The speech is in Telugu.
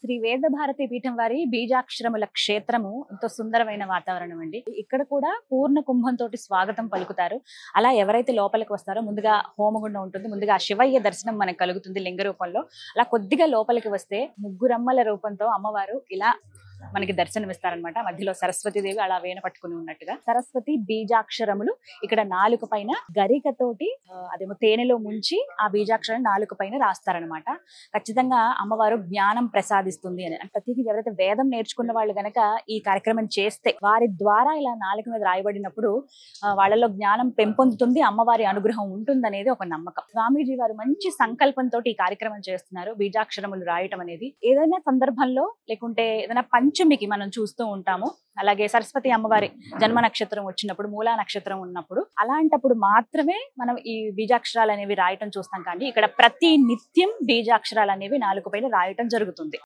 శ్రీ వేదభారతి పీఠం వారి బీజాక్షరముల క్షేత్రము ఎంతో సుందరమైన వాతావరణం అండి. ఇక్కడ కూడా పూర్ణ కుంభంతో స్వాగతం పలుకుతారు. అలా ఎవరైతే లోపలికి వస్తారో ముందుగా హోమగుండం ఉంటుంది. ముందుగా శివయ్య దర్శనం మనకు కలుగుతుంది లింగ రూపంలో. అలా కొద్దిగా లోపలికి వస్తే ముగ్గురమ్మల రూపంతో అమ్మవారు ఇలా మనకి దర్శనం ఇస్తారనమాట. మధ్యలో సరస్వతీదేవి అలా వేణ పట్టుకుని ఉన్నట్టుగా. సరస్వతి బీజాక్షరములు ఇక్కడ నాలుక పైన గరికతోటి అదేమో తేనెలో ముంచి ఆ బీజాక్షరం నాలుక పైన రాస్తారనమాట. ఖచ్చితంగా అమ్మవారు జ్ఞానం ప్రసాదిస్తుంది అని. ప్రతిదీ ఎవరైతే వేదం నేర్చుకున్న వాళ్ళు గనక ఈ కార్యక్రమం చేస్తే వారి ద్వారా ఇలా నాలుక మీద రాయబడినప్పుడు వాళ్ళలో జ్ఞానం పెంపొందుతుంది, అమ్మవారి అనుగ్రహం ఉంటుంది అనేది ఒక నమ్మకం. స్వామీజీ వారు మంచి సంకల్పంతో ఈ కార్యక్రమం చేస్తున్నారు. బీజాక్షరములు రాయటం అనేది ఏదైనా సందర్భంలో లేకుంటే ఏదైనా పంచమికి మనం చూస్తూ ఉంటాము. అలాగే సరస్వతి అమ్మవారి జన్మ నక్షత్రం వచ్చినప్పుడు, మూలా నక్షత్రం ఉన్నప్పుడు, అలాంటప్పుడు మాత్రమే మనం ఈ బీజాక్షరాలు అనేవి రాయటం చూస్తాం. కానీ ఇక్కడ ప్రతి నిత్యం బీజాక్షరాలు అనేవి నాలుగు పైన రాయటం జరుగుతుంది.